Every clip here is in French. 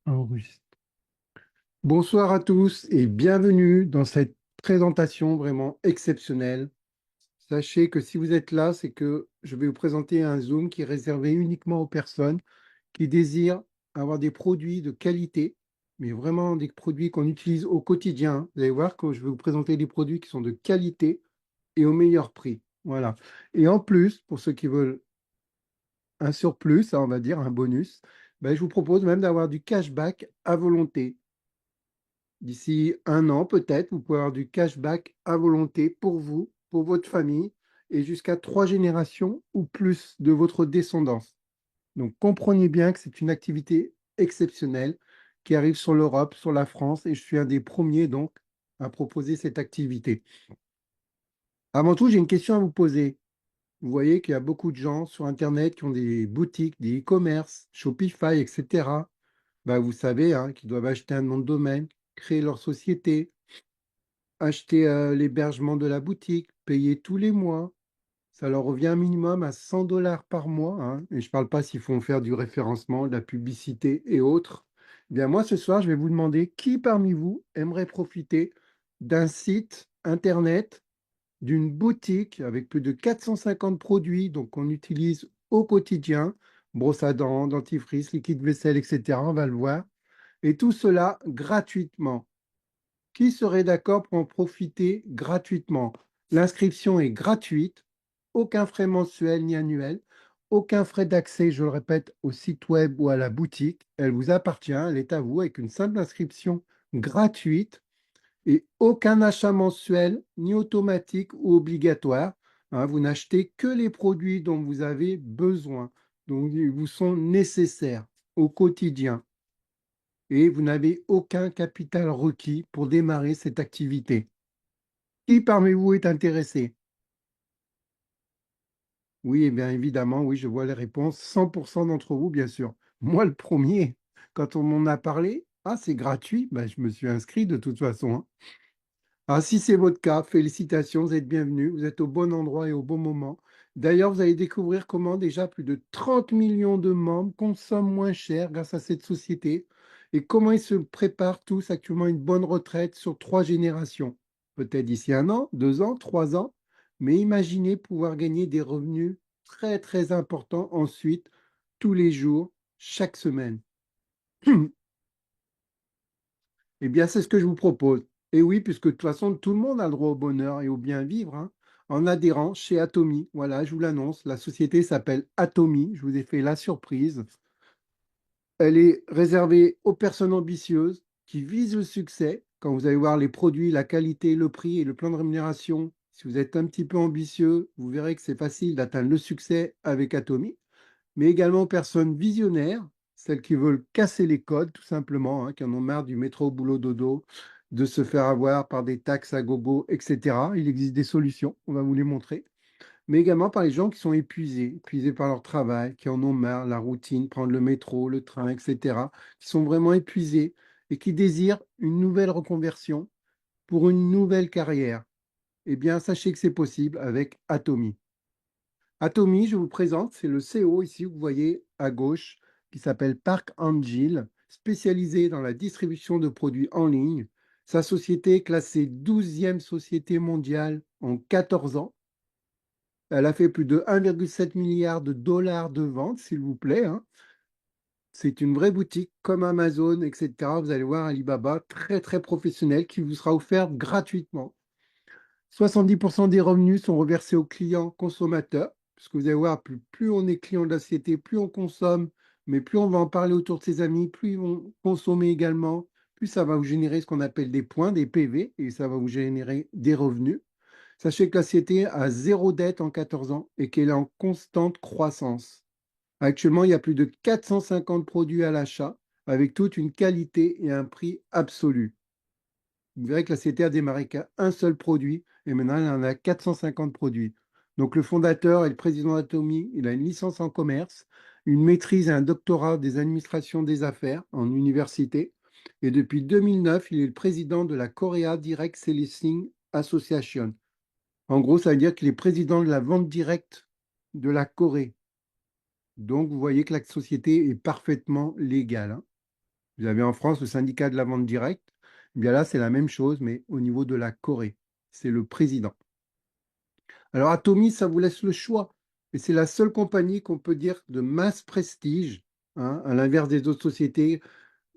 Enregistre. Bonsoir à tous et bienvenue dans cette présentation vraiment exceptionnelle. Sachez que si vous êtes là, c'est que je vais vous présenter un Zoom qui est réservé uniquement aux personnes qui désirent avoir des produits de qualité, mais vraiment des produits qu'on utilise au quotidien. Vous allez voir que je vais vous présenter des produits qui sont de qualité et au meilleur prix. Voilà. Et en plus, pour ceux qui veulent un surplus, on va dire un bonus, ben, je vous propose même d'avoir du cashback à volonté. D'ici un an, peut-être, vous pouvez avoir du cashback à volonté pour vous, pour votre famille, et jusqu'à 3 générations ou plus de votre descendance. Donc, comprenez bien que c'est une activité exceptionnelle qui arrive sur l'Europe, sur la France, et je suis un des premiers, donc, à proposer cette activité. Avant tout, j'ai une question à vous poser. Vous voyez qu'il y a beaucoup de gens sur Internet qui ont des boutiques, des e-commerce, Shopify, etc. Bah, vous savez, hein, qu'ils doivent acheter un nom de domaine, créer leur société, acheter l'hébergement de la boutique, payer tous les mois. Ça leur revient un minimum à 100 dollars par mois, hein. Et je ne parle pas s'ils font faire du référencement, de la publicité et autres. Eh bien, moi, ce soir, je vais vous demander qui parmi vous aimerait profiter d'un site Internet, d'une boutique avec plus de 450 produits donc qu'on utilise au quotidien, brosse à dents, dentifrice, liquide vaisselle, etc. On va le voir. Et tout cela gratuitement. Qui serait d'accord pour en profiter gratuitement? L'inscription est gratuite, aucun frais mensuel ni annuel, aucun frais d'accès, je le répète, au site web ou à la boutique. Elle vous appartient, elle est à vous avec une simple inscription gratuite et aucun achat mensuel ni automatique ou obligatoire. Hein, vous n'achetez que les produits dont vous avez besoin, dont ils vous sont nécessaires au quotidien et vous n'avez aucun capital requis pour démarrer cette activité. Qui parmi vous est intéressé? Oui, eh bien évidemment, oui, je vois les réponses. 100% d'entre vous, bien sûr. Moi, le premier, quand on m'en a parlé, ah, c'est gratuit, ben, je me suis inscrit de toute façon, hein. Ah, si c'est votre cas, félicitations, vous êtes bienvenus, vous êtes au bon endroit et au bon moment. D'ailleurs, vous allez découvrir comment déjà plus de 30 millions de membres consomment moins cher grâce à cette société et comment ils se préparent tous actuellement à une bonne retraite sur 3 générations. Peut-être d'ici un an, 2 ans, 3 ans, mais imaginez pouvoir gagner des revenus très très importants ensuite, tous les jours, chaque semaine. Eh bien, c'est ce que je vous propose. Et oui, puisque de toute façon, tout le monde a le droit au bonheur et au bien vivre, hein, en adhérant chez Atomy. Voilà, je vous l'annonce, la société s'appelle Atomy. Je vous ai fait la surprise. Elle est réservée aux personnes ambitieuses qui visent le succès. Quand vous allez voir les produits, la qualité, le prix et le plan de rémunération, si vous êtes un petit peu ambitieux, vous verrez que c'est facile d'atteindre le succès avec Atomy, mais également aux personnes visionnaires, celles qui veulent casser les codes, tout simplement, hein, qui en ont marre du métro boulot dodo, de se faire avoir par des taxes à gogo, etc. Il existe des solutions, on va vous les montrer, mais également par les gens qui sont épuisés, épuisés par leur travail, qui en ont marre, la routine, prendre le métro, le train, etc., qui sont vraiment épuisés et qui désirent une nouvelle reconversion pour une nouvelle carrière. Eh bien, sachez que c'est possible avec Atomy. Atomy, je vous présente, c'est le CEO ici, vous voyez à gauche, qui s'appelle Park Angel, spécialisé dans la distribution de produits en ligne. Sa société est classée 12e société mondiale en 14 ans. Elle a fait plus de 1,7 milliard de dollars de ventes, s'il vous plaît, hein. C'est une vraie boutique comme Amazon, etc. Vous allez voir Alibaba, très très professionnel, qui vous sera offerte gratuitement. 70% des revenus sont reversés aux clients consommateurs, puisque vous allez voir, plus on est client de la société, plus on consomme, mais plus on va en parler autour de ses amis, plus ils vont consommer également, plus ça va vous générer ce qu'on appelle des points, des PV, et ça va vous générer des revenus. Sachez que la société a zéro dette en 14 ans et qu'elle est en constante croissance. Actuellement, il y a plus de 450 produits à l'achat, avec toute une qualité et un prix absolu. Vous verrez que la société a démarré qu'à un seul produit et maintenant elle en a 450 produits. Donc le fondateur et le président d'Atomy, il a une licence en commerce, une maîtrise et un doctorat des administrations des affaires en université. Et depuis 2009, il est le président de la Korea Direct Selling Association. En gros, ça veut dire qu'il est président de la vente directe de la Corée. Donc vous voyez que la société est parfaitement légale, hein. Vous avez en France le syndicat de la vente directe. Eh bien là, c'est la même chose, mais au niveau de la Corée. C'est le président. Alors, Atomy, ça vous laisse le choix. Et c'est la seule compagnie qu'on peut dire de masse prestige, hein, à l'inverse des autres sociétés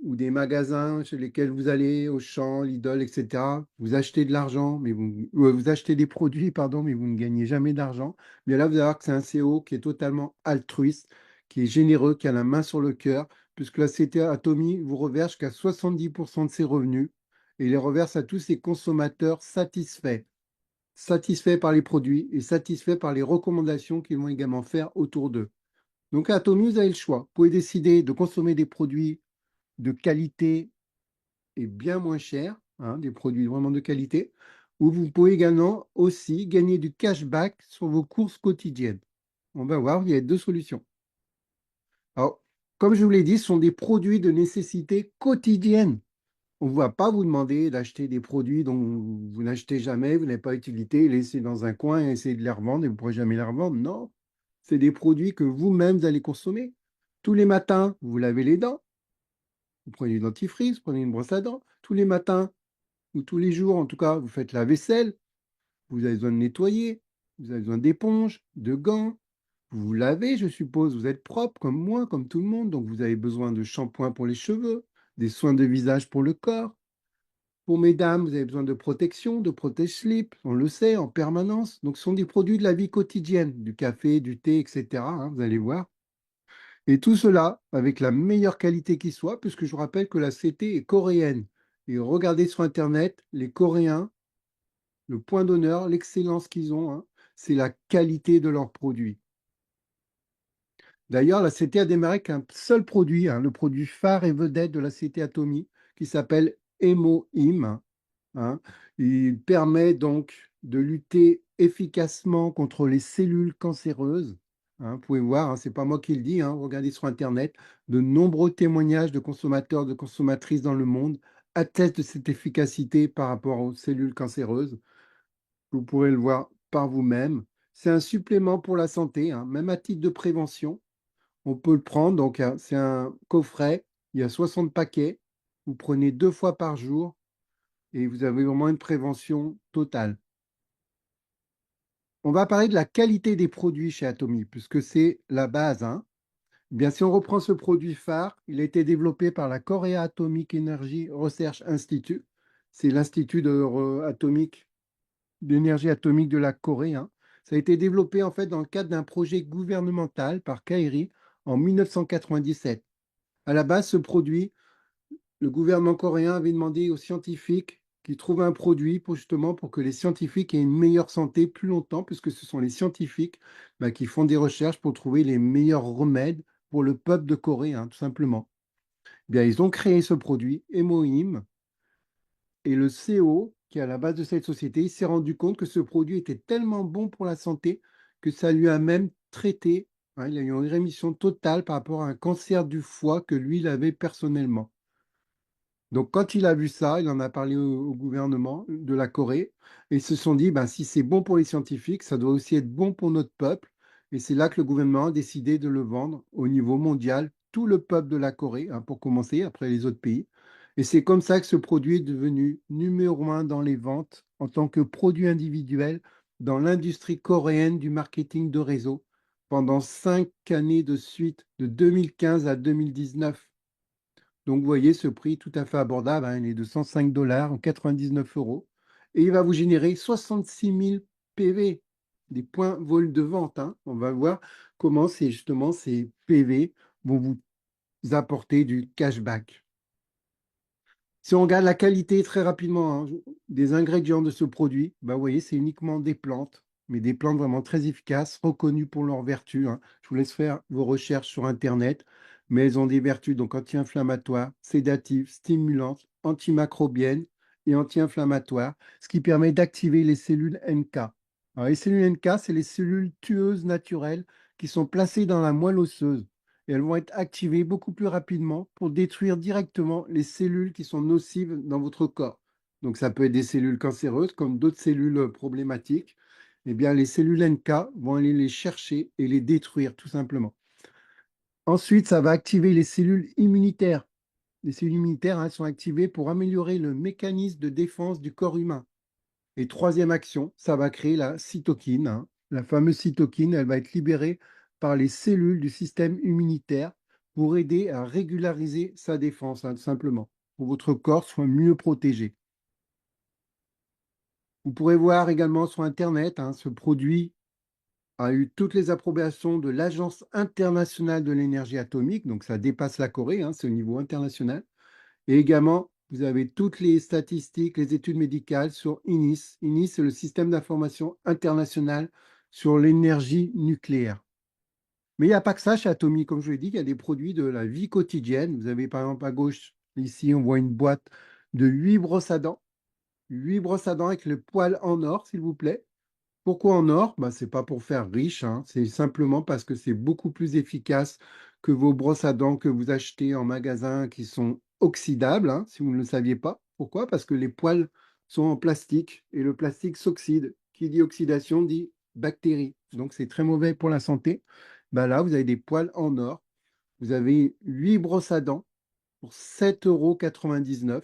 ou des magasins chez lesquels vous allez, Auchan, Lidl, etc. Vous achetez de l'argent, mais vous achetez des produits, pardon, mais vous ne gagnez jamais d'argent. Mais là, vous allez voir que c'est un CEO qui est totalement altruiste, qui est généreux, qui a la main sur le cœur, puisque la CT Atomy vous reverse qu'à 70% de ses revenus et les reverse à tous ses consommateurs satisfaits, satisfaits par les produits et satisfaits par les recommandations qu'ils vont également faire autour d'eux. Donc à Atomy, vous avez le choix. Vous pouvez décider de consommer des produits de qualité et bien moins chers, hein, des produits vraiment de qualité, ou vous pouvez également aussi gagner du cashback sur vos courses quotidiennes. On va voir, il y a deux solutions. Alors, comme je vous l'ai dit, ce sont des produits de nécessité quotidienne. On ne va pas vous demander d'acheter des produits dont vous n'achetez jamais, vous n'avez pas utilité, les laisser dans un coin et essayer de les revendre et vous ne pourrez jamais les revendre. Non, c'est des produits que vous-même allez consommer. Tous les matins, vous lavez les dents, vous prenez du dentifrice, vous prenez une brosse à dents. Tous les matins, ou tous les jours, en tout cas, vous faites la vaisselle, vous avez besoin de nettoyer, vous avez besoin d'éponges, de gants, vous vous lavez, je suppose, vous êtes propre comme moi, comme tout le monde, donc vous avez besoin de shampoing pour les cheveux, des soins de visage pour le corps. Pour mesdames, vous avez besoin de protection, de protège-slip, on le sait, en permanence. Donc, ce sont des produits de la vie quotidienne, du café, du thé, etc., hein, vous allez voir. Et tout cela avec la meilleure qualité qui soit, puisque je vous rappelle que la CT est coréenne. Et regardez sur Internet, les Coréens, le point d'honneur, l'excellence qu'ils ont, hein, c'est la qualité de leurs produits. D'ailleurs, la CT a démarré avec un seul produit, hein, le produit phare et vedette de la CT Atomy, qui s'appelle HemoHim, hein. Il permet donc de lutter efficacement contre les cellules cancéreuses, hein. Vous pouvez voir, hein, c'est pas moi qui le dis, hein, regardez sur Internet, de nombreux témoignages de consommateurs, de consommatrices dans le monde attestent de cette efficacité par rapport aux cellules cancéreuses. Vous pourrez le voir par vous-même. C'est un supplément pour la santé, hein, même à titre de prévention. On peut le prendre, donc hein, c'est un coffret, il y a 60 paquets. Vous prenez 2 fois par jour et vous avez vraiment une prévention totale. On va parler de la qualité des produits chez Atomy, puisque c'est la base, hein. Eh bien, si on reprend ce produit phare, il a été développé par la Korea Atomic Energy Research Institute. C'est l'institut atomique d'énergie atomique de la Corée, hein. Ça a été développé en fait dans le cadre d'un projet gouvernemental par KAIRI en 1997. À la base, ce produit, le gouvernement coréen avait demandé aux scientifiques qu'ils trouvent un produit pour justement pour que les scientifiques aient une meilleure santé plus longtemps, puisque ce sont les scientifiques qui font des recherches pour trouver les meilleurs remèdes pour le peuple de Corée, hein, tout simplement. Eh bien, ils ont créé ce produit, Emoim, et le CEO, qui est à la base de cette société, il s'est rendu compte que ce produit était tellement bon pour la santé que ça lui a même traité, hein, il a eu une rémission totale par rapport à un cancer du foie que lui, il avait personnellement. Donc, quand il a vu ça, il en a parlé au gouvernement de la Corée et ils se sont dit, ben, si c'est bon pour les scientifiques, ça doit aussi être bon pour notre peuple. Et c'est là que le gouvernement a décidé de le vendre au niveau mondial, tout le peuple de la Corée, hein, pour commencer, après les autres pays. Et c'est comme ça que ce produit est devenu numéro 1 dans les ventes en tant que produit individuel dans l'industrie coréenne du marketing de réseau pendant 5 années de suite, de 2015 à 2019. Donc, vous voyez, ce prix tout à fait abordable, hein, il est de 105 dollars en 99 euros. Et il va vous générer 66 000 PV, des points vol de vente, hein. On va voir comment justement ces PV vont vous apporter du cashback. Si on regarde la qualité très rapidement, hein, des ingrédients de ce produit, bah, vous voyez, c'est uniquement des plantes, mais des plantes vraiment très efficaces, reconnues pour leurs vertus, hein. Je vous laisse faire vos recherches sur Internet, mais elles ont des vertus donc anti-inflammatoires, sédatives, stimulantes, antimicrobiennes et anti-inflammatoires, ce qui permet d'activer les cellules NK. Alors, les cellules NK, c'est les cellules tueuses naturelles qui sont placées dans la moelle osseuse et elles vont être activées beaucoup plus rapidement pour détruire directement les cellules qui sont nocives dans votre corps. Donc ça peut être des cellules cancéreuses comme d'autres cellules problématiques. Eh bien, les cellules NK vont aller les chercher et les détruire tout simplement. Ensuite, ça va activer les cellules immunitaires. Les cellules immunitaires, hein, sont activées pour améliorer le mécanisme de défense du corps humain. Et troisième action, ça va créer la cytokine, hein. La fameuse cytokine, elle va être libérée par les cellules du système immunitaire pour aider à régulariser sa défense, hein, tout simplement, pour que votre corps soit mieux protégé. Vous pourrez voir également sur Internet, hein, ce produit a eu toutes les approbations de l'Agence internationale de l'énergie atomique, donc ça dépasse la Corée, hein, c'est au niveau international. Et également, vous avez toutes les statistiques, les études médicales sur INIS. INIS, c'est le système d'information international sur l'énergie nucléaire. Mais il n'y a pas que ça chez Atomy. Comme je l'ai dit, il y a des produits de la vie quotidienne. Vous avez par exemple à gauche, ici, on voit une boîte de 8 brosses à dents. 8 brosses à dents avec le poil en or, s'il vous plaît. Pourquoi en or? Bah, ce n'est pas pour faire riche, hein. C'est simplement parce que c'est beaucoup plus efficace que vos brosses à dents que vous achetez en magasin qui sont oxydables, hein, si vous ne le saviez pas. Pourquoi? Parce que les poils sont en plastique et le plastique s'oxyde. Qui dit oxydation dit bactéries. Donc c'est très mauvais pour la santé. Bah là, vous avez des poils en or. Vous avez 8 brosses à dents pour 7,99 €.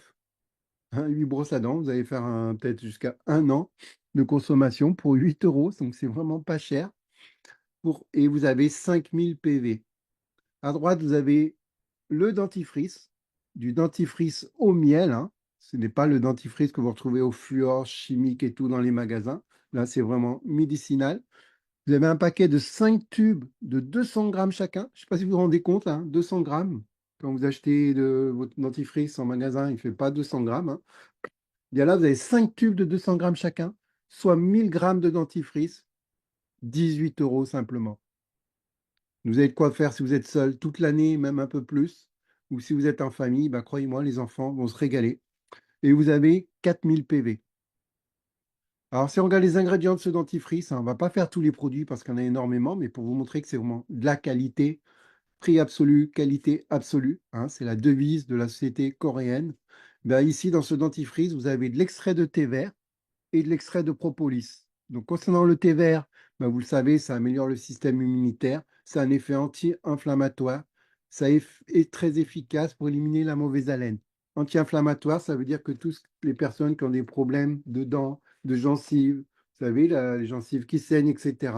Hein, 8 brosses à dents, vous allez faire peut-être jusqu'à un an de consommation pour 8 euros, donc c'est vraiment pas cher. Et vous avez 5000 PV. À droite, vous avez le dentifrice, du dentifrice au miel, hein. Ce n'est pas le dentifrice que vous retrouvez au fluor chimique et tout dans les magasins. Là, c'est vraiment médicinal. Vous avez un paquet de 5 tubes de 200 grammes chacun. Je ne sais pas si vous vous rendez compte, hein, 200 grammes. Quand vous achetez votre dentifrice en magasin, il ne fait pas 200 grammes, hein. Bien là, vous avez 5 tubes de 200 grammes chacun, soit 1000 grammes de dentifrice, 18 euros simplement. Vous avez de quoi faire si vous êtes seul toute l'année, même un peu plus. Ou si vous êtes en famille, bah, croyez-moi, les enfants vont se régaler. Et vous avez 4000 PV. Alors, si on regarde les ingrédients de ce dentifrice, hein, on ne va pas faire tous les produits parce qu'il y en a énormément, mais pour vous montrer que c'est vraiment de la qualité, prix absolu, qualité absolue, hein, c'est la devise de la société coréenne. Ben, ici, dans ce dentifrice, vous avez de l'extrait de thé vert et de l'extrait de propolis. Donc, concernant le thé vert, ben, vous le savez, ça améliore le système immunitaire, ça a un effet anti-inflammatoire, ça est très efficace pour éliminer la mauvaise haleine. Anti-inflammatoire, ça veut dire que toutes les personnes qui ont des problèmes de dents, de gencives, vous savez, les gencives qui saignent, etc.,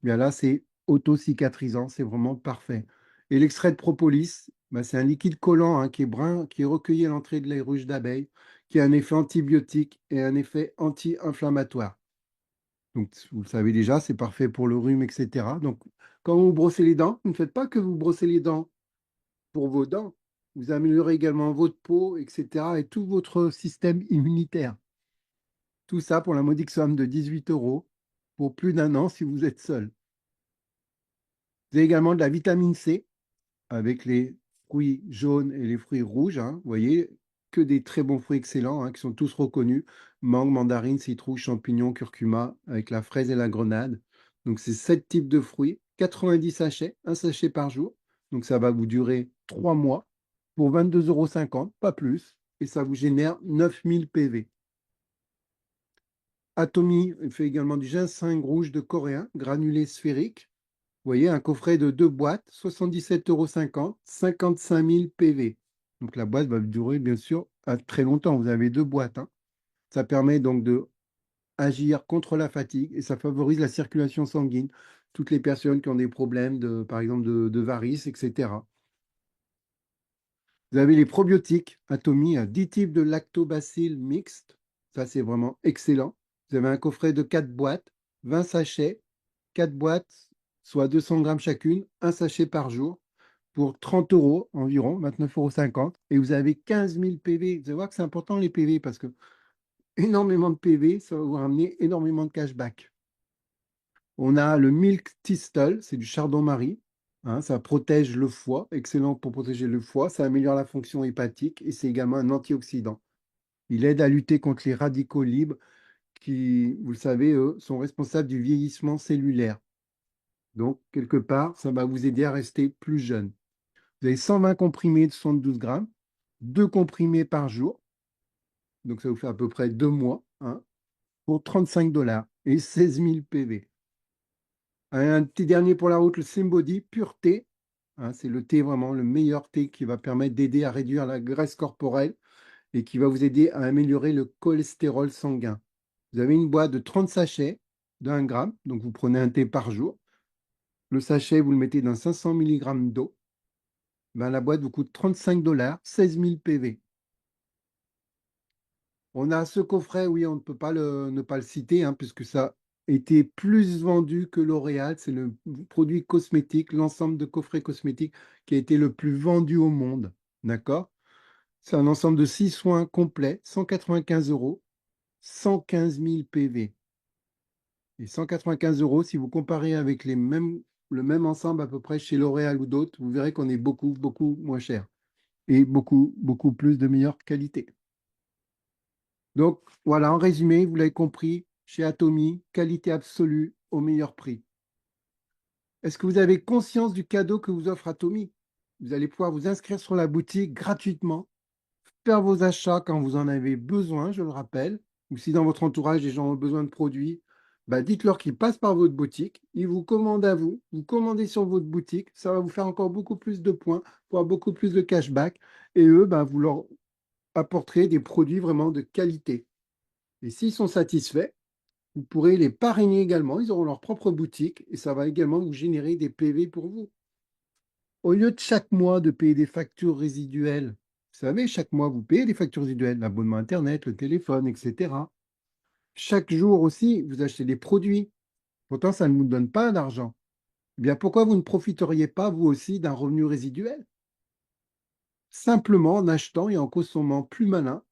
bien là, c'est auto-cicatrisant, c'est vraiment parfait. Et l'extrait de propolis, ben, c'est un liquide collant, hein, qui est brun, qui est recueilli à l'entrée de les ruches d'abeilles, qui a un effet antibiotique et un effet anti-inflammatoire. Donc, vous le savez déjà, c'est parfait pour le rhume, etc. Donc, quand vous brossez les dents, vous ne faites pas que vous brossez les dents pour vos dents. Vous améliorez également votre peau, etc. et tout votre système immunitaire. Tout ça pour la modique somme de 18 euros pour plus d'un an si vous êtes seul. Vous avez également de la vitamine C avec les fruits jaunes et les fruits rouges, hein. Vous voyez, que des très bons fruits excellents, hein, qui sont tous reconnus. Mangue, mandarine, citrouille, champignon, curcuma, avec la fraise et la grenade. Donc, c'est 7 types de fruits, 90 sachets, un sachet par jour. Donc, ça va vous durer 3 mois pour 22,50 €, pas plus. Et ça vous génère 9000 PV. Atomy fait également du ginseng rouge de coréen, granulé sphérique. Vous voyez, un coffret de 2 boîtes, 77,50 €, 55 000 PV. Donc la boîte va durer bien sûr très longtemps. Vous avez 2 boîtes, hein. Ça permet donc de agir contre la fatigue et ça favorise la circulation sanguine. Toutes les personnes qui ont des problèmes par exemple, de varices, etc. Vous avez les probiotiques Atomy, 10 types de lactobacilles mixtes. Ça, c'est vraiment excellent. Vous avez un coffret de 4 boîtes, 20 sachets, 4 boîtes, soit 200 grammes chacune, un sachet par jour, pour 30 euros environ, 29,50 €. Et vous avez 15 000 PV. Vous allez voir que c'est important les PV parce que énormément de PV, ça va vous ramener énormément de cashback. On a le Milk Thistle, c'est du chardon-marie, hein, ça protège le foie, excellent pour protéger le foie. Ça améliore la fonction hépatique et c'est également un antioxydant. Il aide à lutter contre les radicaux libres qui, vous le savez, eux, sont responsables du vieillissement cellulaire. Donc, quelque part, ça va vous aider à rester plus jeune. Vous avez 120 comprimés de 72 grammes, 2 comprimés par jour. Donc, ça vous fait à peu près 2 mois, hein, pour 35 $ et 16 000 PV. Un petit dernier pour la route, le Symbody Pureté, hein. C'est le thé vraiment le meilleur thé qui va permettre d'aider à réduire la graisse corporelle et qui va vous aider à améliorer le cholestérol sanguin. Vous avez une boîte de 30 sachets d'1 gramme, donc vous prenez un thé par jour. Le sachet, vous le mettez dans 500 milligrammes d'eau. Ben, la boîte vous coûte 35 $, 16 000 PV. On a ce coffret, oui, on ne peut pas ne pas le citer, hein, puisque ça a été plus vendu que L'Oréal. C'est le produit cosmétique, l'ensemble de coffrets cosmétiques qui a été le plus vendu au monde. D'accord? C'est un ensemble de 6 soins complets, 195 €, 115 000 PV. Et 195 €, si vous comparez avec le même ensemble à peu près chez L'Oréal ou d'autres, vous verrez qu'on est beaucoup, beaucoup moins cher et beaucoup, beaucoup plus de meilleure qualité. Donc voilà, en résumé, vous l'avez compris, chez Atomy, qualité absolue au meilleur prix. Est-ce que vous avez conscience du cadeau que vous offre Atomy? Vous allez pouvoir vous inscrire sur la boutique gratuitement, faire vos achats quand vous en avez besoin, je le rappelle, ou si dans votre entourage, les gens ont besoin de produits, bah dites-leur qu'ils passent par votre boutique, ils vous commandent à vous, vous commandez sur votre boutique, ça va vous faire encore beaucoup plus de points, pour avoir beaucoup plus de cashback, et eux, bah, vous leur apporterez des produits vraiment de qualité. Et s'ils sont satisfaits, vous pourrez les parrainer également, ils auront leur propre boutique, et ça va également vous générer des PV pour vous. Au lieu de chaque mois de payer des factures résiduelles, vous savez, chaque mois, vous payez des factures résiduelles, l'abonnement Internet, le téléphone, etc. Chaque jour aussi, vous achetez des produits. Pourtant, ça ne vous donne pas d'argent. Eh bien, pourquoi vous ne profiteriez pas, vous aussi, d'un revenu résiduel? Simplement en achetant et en consommant plus malin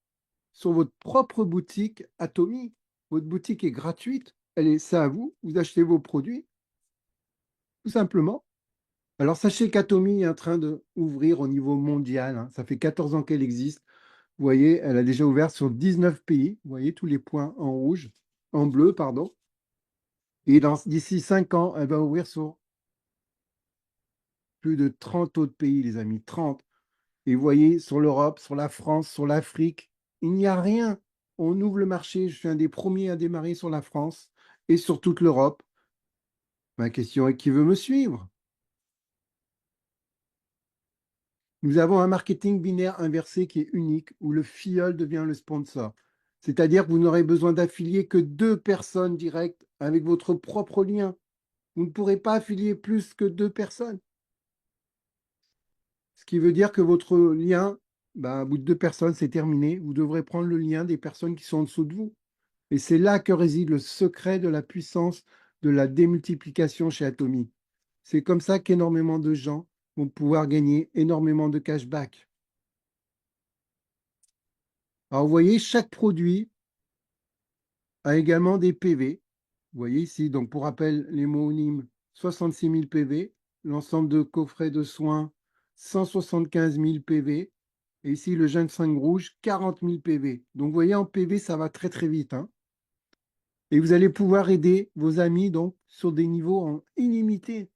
sur votre propre boutique Atomy. Votre boutique est gratuite, c'est à vous, vous achetez vos produits, tout simplement. Alors, sachez qu'Atomy est en train d'ouvrir au niveau mondial, hein. Ça fait 14 ans qu'elle existe. Vous voyez, elle a déjà ouvert sur 19 pays. Vous voyez tous les points en rouge, en bleu, pardon. Et d'ici 5 ans, elle va ouvrir sur plus de 30 autres pays, les amis, 30. Et vous voyez, sur l'Europe, sur la France, sur l'Afrique, il n'y a rien. On ouvre le marché. Je suis un des premiers à démarrer sur la France et sur toute l'Europe. Ma question est, qui veut me suivre? Nous avons un marketing binaire inversé qui est unique, où le filleul devient le sponsor. C'est-à-dire que vous n'aurez besoin d'affilier que 2 personnes directes avec votre propre lien. Vous ne pourrez pas affilier plus que 2 personnes. Ce qui veut dire que votre lien, bah, au bout de 2 personnes, c'est terminé. Vous devrez prendre le lien des personnes qui sont en dessous de vous. Et c'est là que réside le secret de la puissance de la démultiplication chez Atomy. C'est comme ça qu'énormément de gens vont pouvoir gagner énormément de cashback. Alors, vous voyez, chaque produit a également des PV. Vous voyez ici, donc pour rappel, les l'hémonyme 66 000 PV, l'ensemble de coffrets de soins 175 000 PV, et ici le ginseng rouge 40 000 PV. Donc vous voyez, en PV, ça va très très vite, hein. Et vous allez pouvoir aider vos amis donc sur des niveaux en illimité.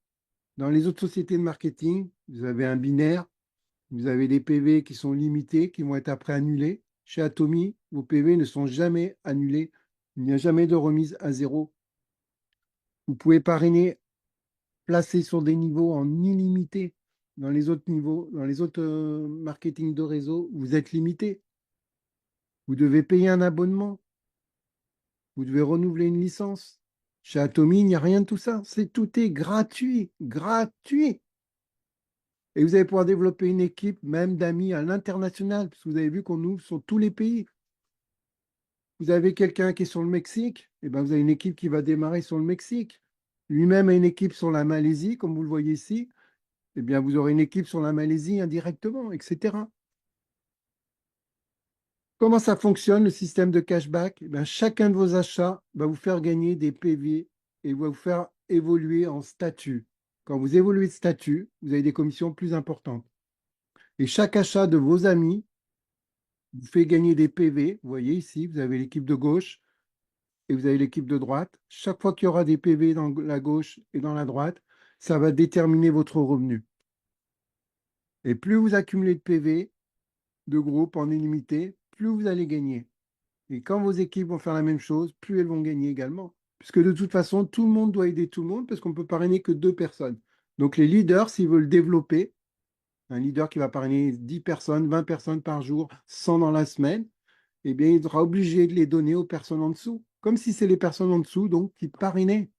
Dans les autres sociétés de marketing, vous avez un binaire, vous avez des PV qui sont limités, qui vont être après annulés. Chez Atomy, vos PV ne sont jamais annulés. Il n'y a jamais de remise à zéro. Vous pouvez parrainer, placer sur des niveaux en illimité. Dans les autres niveaux, dans les autres marketing de réseau, vous êtes limité. Vous devez payer un abonnement. Vous devez renouveler une licence. Chez Atomy, il n'y a rien de tout ça. Tout est gratuit. Gratuit. Et vous allez pouvoir développer une équipe, même d'amis à l'international, parce que vous avez vu qu'on ouvre sur tous les pays. Vous avez quelqu'un qui est sur le Mexique, et ben vous avez une équipe qui va démarrer sur le Mexique. Lui-même a une équipe sur la Malaisie, comme vous le voyez ici. Eh bien, vous aurez une équipe sur la Malaisie indirectement, etc. Comment ça fonctionne, le système de cashback? Eh bien, chacun de vos achats va vous faire gagner des PV et va vous faire évoluer en statut. Quand vous évoluez de statut, vous avez des commissions plus importantes. Et chaque achat de vos amis vous fait gagner des PV. Vous voyez ici, vous avez l'équipe de gauche et vous avez l'équipe de droite. Chaque fois qu'il y aura des PV dans la gauche et dans la droite, ça va déterminer votre revenu. Et plus vous accumulez de PV, de groupe en illimité, plus vous allez gagner. Et quand vos équipes vont faire la même chose, plus elles vont gagner également. Puisque de toute façon, tout le monde doit aider tout le monde parce qu'on ne peut parrainer que 2 personnes. Donc les leaders, s'ils veulent développer, un leader qui va parrainer 10 personnes, 20 personnes par jour, 100 dans la semaine, eh bien, il sera obligé de les donner aux personnes en dessous, comme si c'est les personnes en dessous, donc, qui parrainaient.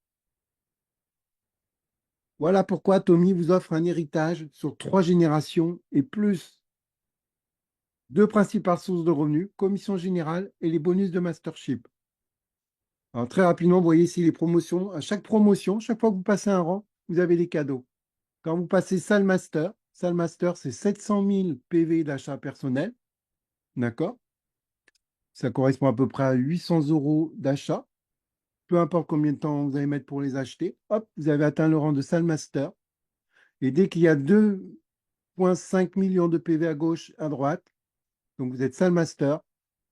Voilà pourquoi Tommy vous offre un héritage sur 3 générations et plus. Deux principales sources de revenus, commission générale et les bonus de mastership. Alors, très rapidement, vous voyez ici les promotions. À chaque promotion, chaque fois que vous passez un rang, vous avez des cadeaux. Quand vous passez Salle Master, c'est 700 000 PV d'achat personnel. D'accord? Ça correspond à peu près à 800 € d'achat. Peu importe combien de temps vous allez mettre pour les acheter. Hop, vous avez atteint le rang de Salle Master. Et dès qu'il y a 2,5 millions de PV à gauche, à droite, donc vous êtes Salle Master,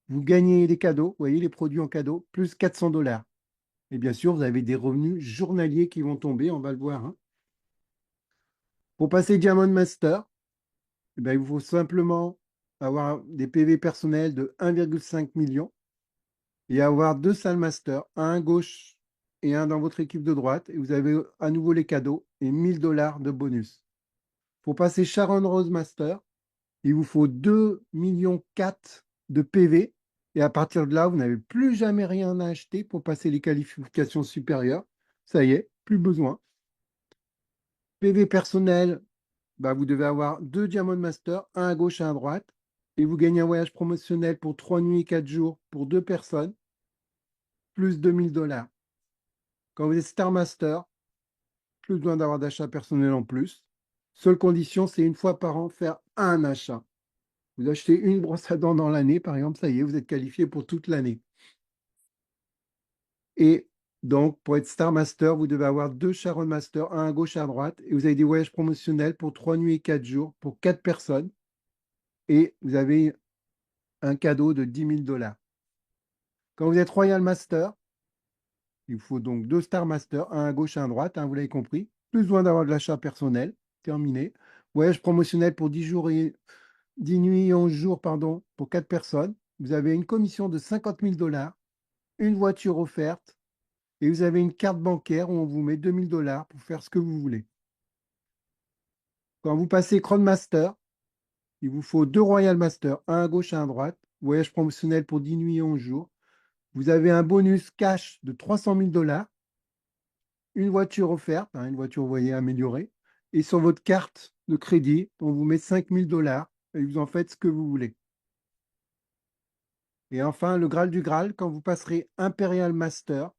vous gagnez des cadeaux, vous voyez les produits en cadeau, plus 400 $. Et bien sûr, vous avez des revenus journaliers qui vont tomber, on va le voir, hein. Pour passer Diamond Master, eh ben, il vous faut simplement avoir des PV personnels de 1,5 million et avoir deux salles master, un à gauche et un dans votre équipe de droite. Et vous avez à nouveau les cadeaux et 1 000 $ de bonus. Pour passer Sharon Rose Master, il vous faut 2,4 millions de PV. Et à partir de là, vous n'avez plus jamais rien à acheter pour passer les qualifications supérieures. Ça y est, plus besoin. PV personnel, bah, vous devez avoir deux Diamond Master, un à gauche et un à droite. Et vous gagnez un voyage promotionnel pour 3 nuits et 4 jours pour deux personnes, plus 2 000 $. Quand vous êtes Star Master, plus besoin d'avoir d'achat personnel en plus. Seule condition, c'est une fois par an faire un achat. Vous achetez une brosse à dents dans l'année, par exemple, ça y est, vous êtes qualifié pour toute l'année. Et donc, pour être Star Master, vous devez avoir deux Sharon Master, un à gauche et à droite. Et vous avez des voyages promotionnels pour 3 nuits et 4 jours pour 4 personnes. Et vous avez un cadeau de 10 000 $. Quand vous êtes Royal Master, il vous faut donc deux Star Master, un à gauche et un à droite, hein, vous l'avez compris. Plus besoin d'avoir de l'achat personnel. Terminé. Voyage promotionnel pour 10 jours et 10 nuits et 11 jours, pardon, pour 4 personnes. Vous avez une commission de 50 000 $, une voiture offerte et vous avez une carte bancaire où on vous met 2 000 $ pour faire ce que vous voulez. Quand vous passez Crown Master, il vous faut deux Royal Master, un à gauche et un à droite. Voyage promotionnel pour 10 nuits et 11 jours. Vous avez un bonus cash de 300 000 $, une voiture offerte, hein, une voiture, vous voyez, améliorée. Et sur votre carte de crédit, on vous met 5 000 $ et vous en faites ce que vous voulez. Et enfin, le Graal du Graal, quand vous passerez Imperial Master,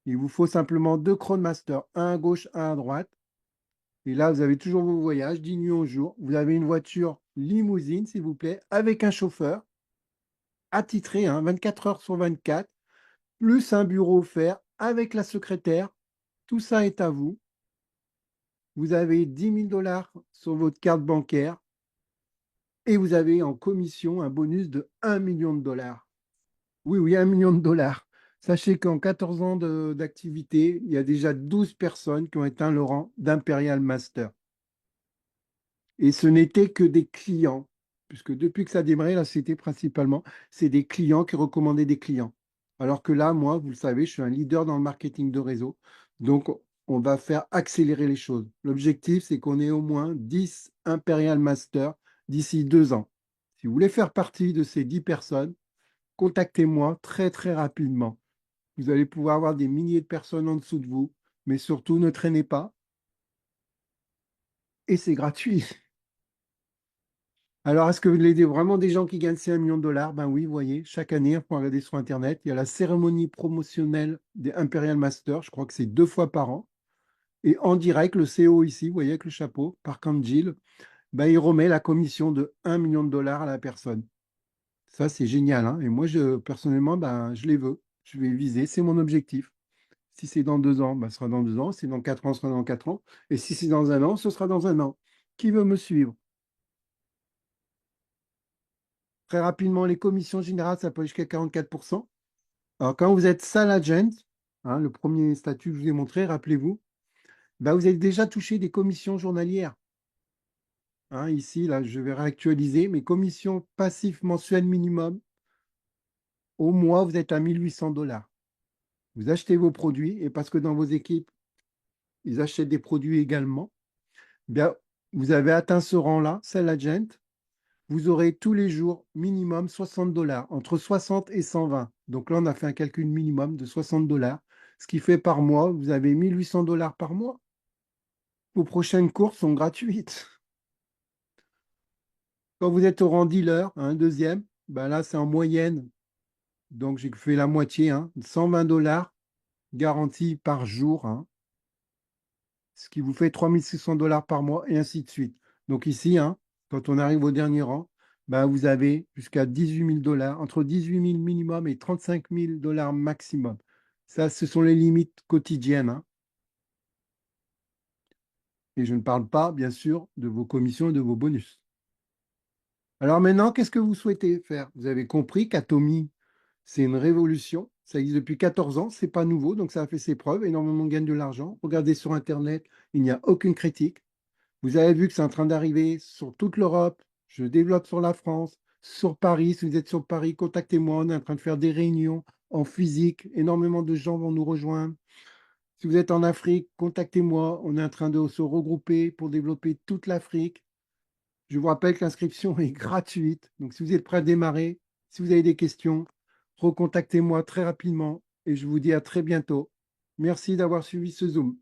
il vous faut simplement deux Crown Master, un à gauche, un à droite. Et là, vous avez toujours vos voyages, 10 nuits au jour. Vous avez une voiture limousine, s'il vous plaît, avec un chauffeur, attitré, hein, 24 heures sur 24, plus un bureau offert avec la secrétaire. Tout ça est à vous. Vous avez 10 000 $ sur votre carte bancaire et vous avez en commission un bonus de 1 million de $. Oui, oui, 1 million de $. Sachez qu'en 14 ans d'activité, il y a déjà 12 personnes qui ont atteint le rang d'Imperial Master. Et ce n'était que des clients, puisque depuis que ça a démarré, là, c'était principalement, c'est des clients qui recommandaient des clients. Alors que là, moi, vous le savez, je suis un leader dans le marketing de réseau. Donc, on va faire accélérer les choses. L'objectif, c'est qu'on ait au moins 10 Imperial Masters d'ici 2 ans. Si vous voulez faire partie de ces 10 personnes, contactez-moi très, très rapidement. Vous allez pouvoir avoir des milliers de personnes en dessous de vous, mais surtout, ne traînez pas. Et c'est gratuit. Alors, est-ce que vous voulez vraiment des gens qui gagnent ces 1 million de $? Ben oui, vous voyez, chaque année, on peut regarder sur Internet, il y a la cérémonie promotionnelle des Imperial Masters, je crois que c'est 2 fois par an. Et en direct, le CEO ici, vous voyez, avec le chapeau, par Angel, ben, il remet la commission de 1 million de $ à la personne. Ça, c'est génial, hein. Et moi, personnellement, ben, je les veux. Je vais viser, c'est mon objectif. Si c'est dans 2 ans, ben, ce sera dans 2 ans. Si c'est dans 4 ans, ce sera dans 4 ans. Et si c'est dans un an, ce sera dans un an. Qui veut me suivre? Très rapidement, les commissions générales, ça peut aller jusqu'à 44%. Alors, quand vous êtes sale agent, hein, le premier statut que je vous ai montré, rappelez-vous, bah, vous avez déjà touché des commissions journalières. Hein, ici, là, je vais réactualiser mes commissions passives mensuelles minimum. Au mois, vous êtes à 1 800 $. Vous achetez vos produits et parce que dans vos équipes, Ils achètent des produits également. Bien, vous avez atteint ce rang-là, Sell Agent. Vous aurez tous les jours minimum 60 dollars, entre 60 et 120. Donc là, on a fait un calcul minimum de 60 dollars, ce qui fait par mois, vous avez 1800 dollars par mois. Vos prochaines courses sont gratuites. Quand vous êtes au rang dealer, un deuxième, ben là, c'est en moyenne. Donc, j'ai fait la moitié, 120 dollars garantis par jour, ce qui vous fait 3600 dollars par mois et ainsi de suite. Donc ici, quand on arrive au dernier rang, ben, vous avez jusqu'à 18 000 dollars, entre 18 000 minimum et 35 000 dollars maximum. Ça, ce sont les limites quotidiennes, Et je ne parle pas, bien sûr, de vos commissions et de vos bonus. Alors maintenant, qu'est-ce que vous souhaitez faire? Vous avez compris qu'Atomy, c'est une révolution. Ça existe depuis 14 ans, c'est pas nouveau, donc ça a fait ses preuves. Énormément gagnent de l'argent. Regardez sur Internet, il n'y a aucune critique. Vous avez vu que c'est en train d'arriver sur toute l'Europe. Je développe sur la France, sur Paris. Si vous êtes sur Paris, contactez-moi. On est en train de faire des réunions en physique. Énormément de gens vont nous rejoindre. Si vous êtes en Afrique, contactez-moi. On est en train de se regrouper pour développer toute l'Afrique. Je vous rappelle que l'inscription est gratuite. Donc, si vous êtes prêt à démarrer, si vous avez des questions, recontactez-moi très rapidement et je vous dis à très bientôt. Merci d'avoir suivi ce Zoom.